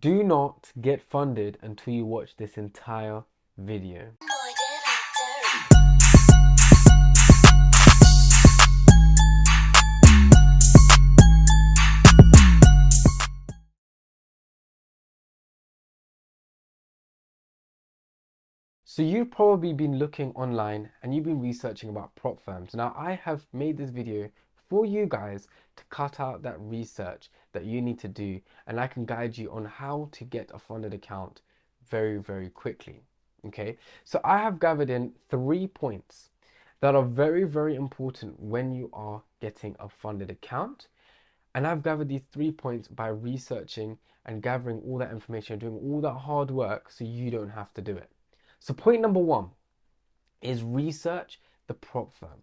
Do not get funded until you watch this entire video. So you've probably been looking online and you've been researching about prop firms. Now I have made this video for you guys to cut out that research that you need to do, and I can guide you on how to get a funded account very, very quickly. Okay, so I have gathered in 3 points that are very, very important when you are getting a funded account. And I've gathered these 3 points by researching and gathering all that information, doing all that hard work so you don't have to do it. So point number one is research the prop firm,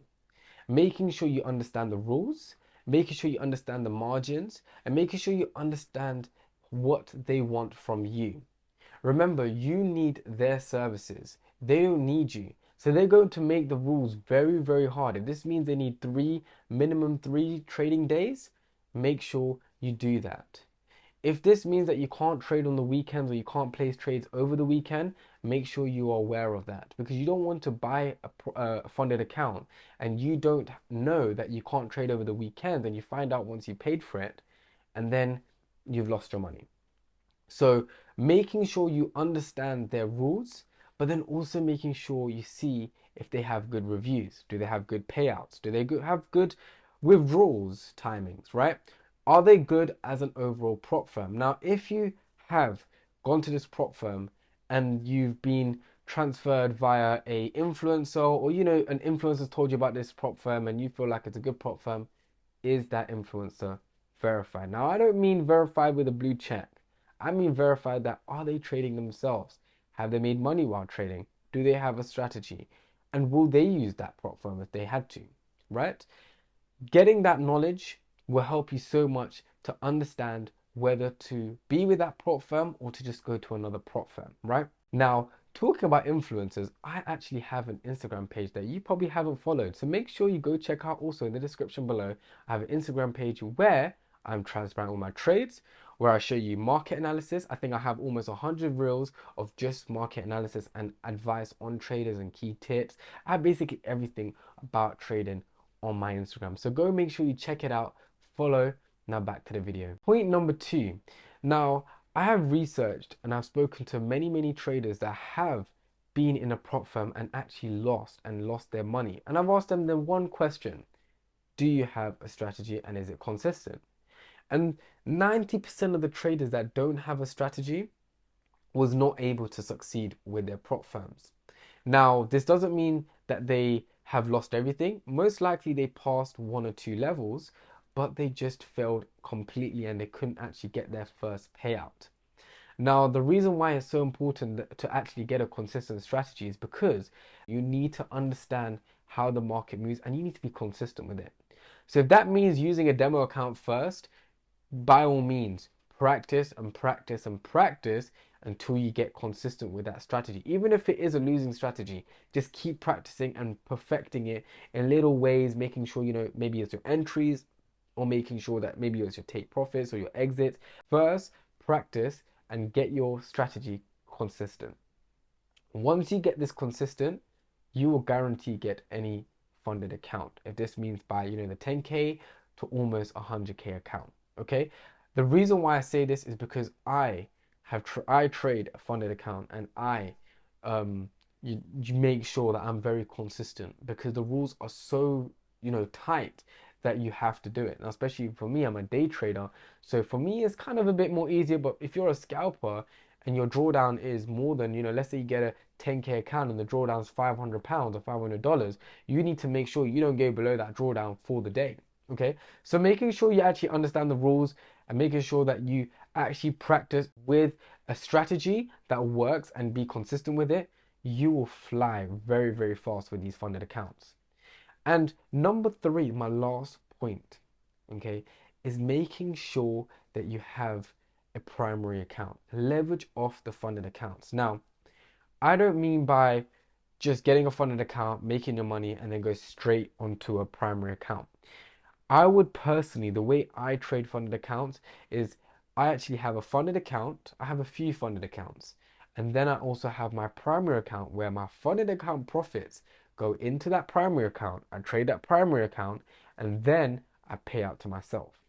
making sure you understand the rules, making sure you understand the margins, and making sure you understand what they want from you. Remember, you need their services. They don't need you. So they're going to make the rules very, very hard. If this means they need minimum three trading days, make sure you do that. If this means that you can't trade on the weekends or you can't place trades over the weekend, make sure you are aware of that, because you don't want to buy a funded account and you don't know that you can't trade over the weekend, and you find out once you paid for it and then you've lost your money. So making sure you understand their rules, but then also making sure you see if they have good reviews. Do they have good payouts? Do they have good withdrawals timings, right? Are they good as an overall prop firm? Now, if you have gone to this prop firm and you've been transferred via a influencer, or an influencer's told you about this prop firm and you feel like it's a good prop firm, is that influencer verified? Now, I don't mean verified with a blue check. I mean verified that, are they trading themselves? Have they made money while trading? Do they have a strategy? And will they use that prop firm if they had to, right? Getting that knowledge will help you so much to understand whether to be with that prop firm or to just go to another prop firm, right? Now, talking about influencers, I actually have an Instagram page that you probably haven't followed. So make sure you go check out. Also in the description below, I have an Instagram page where I'm transparent with my trades, where I show you market analysis. I think I have almost 100 reels of just market analysis and advice on traders and key tips. I have basically everything about trading on my Instagram. So go make sure you check it out, follow. Now back to the video. Point number two. Now, I have researched and I've spoken to many, many traders that have been in a prop firm and actually lost their money. And I've asked them the one question: do you have a strategy and is it consistent? And 90% of the traders that don't have a strategy was not able to succeed with their prop firms. Now, this doesn't mean that they have lost everything. Most likely they passed one or two levels, but they just failed completely and they couldn't actually get their first payout. Now, the reason why it's so important to actually get a consistent strategy is because you need to understand how the market moves and you need to be consistent with it. So if that means using a demo account first, by all means, practice and practice and practice until you get consistent with that strategy. Even if it is a losing strategy, just keep practicing and perfecting it in little ways, making sure, maybe it's your entries, or making sure that maybe it's your take profits or your exits. First, practice and get your strategy consistent. Once you get this consistent, you will guarantee get any funded account. If this means by, the 10K to almost 100K account. Okay, the reason why I say this is because I trade a funded account, and you make sure that I'm very consistent, because the rules are so tight that you have to do it. Now, especially for me, I'm a day trader, so for me it's kind of a bit more easier. But if you're a scalper and your drawdown is more than, let's say you get a 10K account and the drawdown's £500 or $500, you need to make sure you don't go below that drawdown for the day. Okay, so making sure you actually understand the rules and making sure that you actually practice with a strategy that works and be consistent with it, you will fly very, very fast with these funded accounts. And number three, my last point, okay, is making sure that you have a primary account. Leverage off the funded accounts. Now, I don't mean by just getting a funded account, making your money, and then go straight onto a primary account. I would personally, the way I trade funded accounts is I actually have a funded account. I have a few funded accounts. And then I also have my primary account where my funded account profits go into that primary account. I trade that primary account and then I pay out to myself.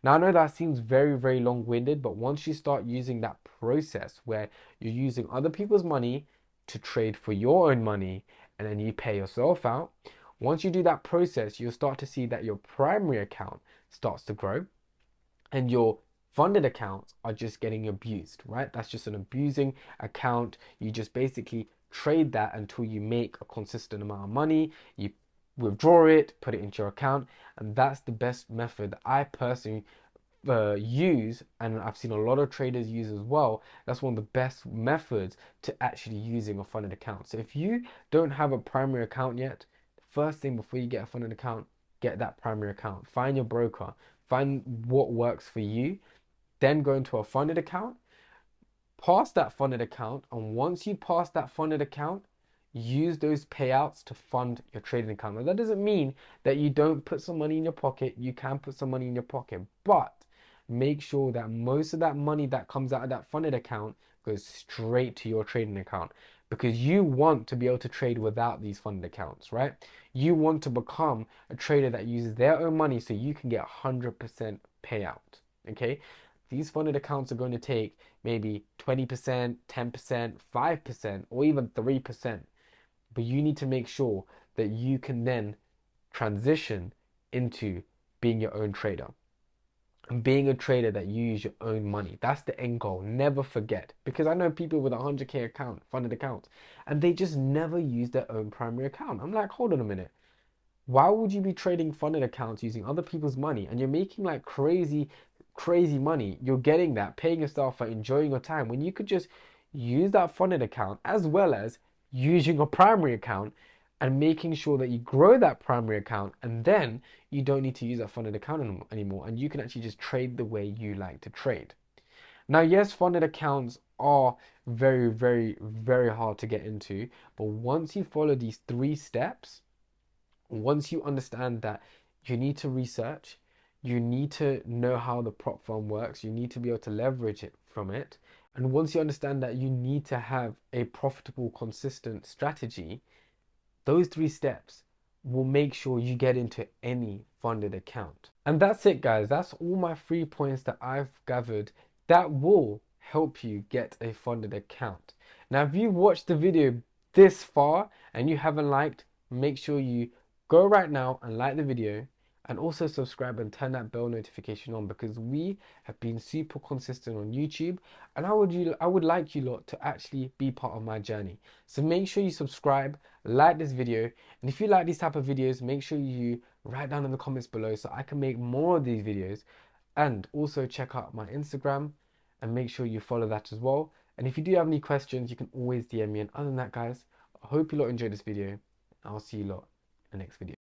Now, I know that seems very, very long-winded, but once you start using that process where you're using other people's money to trade for your own money and then you pay yourself out, once you do that process, you'll start to see that your primary account starts to grow and your funded accounts are just getting abused, right? That's just an abusing account. You just basically trade that until you make a consistent amount of money. You withdraw it, put it into your account, and that's the best method that I personally use, and I've seen a lot of traders use as well. That's one of the best methods to actually using a funded account. So if you don't have a primary account yet, first thing before you get a funded account, get that primary account. Find your broker, find what works for you, then go into a funded account, pass that funded account, and once you pass that funded account, use those payouts to fund your trading account. Now, that doesn't mean that you don't put some money in your pocket. You can put some money in your pocket, but make sure that most of that money that comes out of that funded account goes straight to your trading account, because you want to be able to trade without these funded accounts, right? You want to become a trader that uses their own money so you can get 100% payout, okay? These funded accounts are going to take maybe 20%, 10%, 5%, or even 3%. But you need to make sure that you can then transition into being your own trader and being a trader that you use your own money. That's the end goal. Never forget. Because I know people with a 100K account, funded accounts, and they just never use their own primary account. I'm like, hold on a minute. Why would you be trading funded accounts using other people's money and you're making like crazy, crazy money? You're getting that, paying yourself for enjoying your time when you could just use that funded account as well as using a primary account and making sure that you grow that primary account, and then you don't need to use that funded account anymore, and you can actually just trade the way you like to trade. Now, yes, funded accounts are very, very, very hard to get into, but once you follow these 3 steps, once you understand that you need to research, you need to know how the prop firm works, you need to be able to leverage it from it. And once you understand that you need to have a profitable, consistent strategy, those 3 steps will make sure you get into any funded account. And that's it, guys. That's all my 3 points that I've gathered that will help you get a funded account. Now, if you watched the video this far and you haven't liked, make sure you go right now and like the video, and also subscribe and turn that bell notification on, because we have been super consistent on YouTube, and I would like you lot to actually be part of my journey. So make sure you subscribe, like this video, and if you like these type of videos, make sure you write down in the comments below so I can make more of these videos. And also check out my Instagram and make sure you follow that as well. And if you do have any questions, you can always DM me. And other than that, guys, I hope you lot enjoyed this video. I'll see you lot in the next video.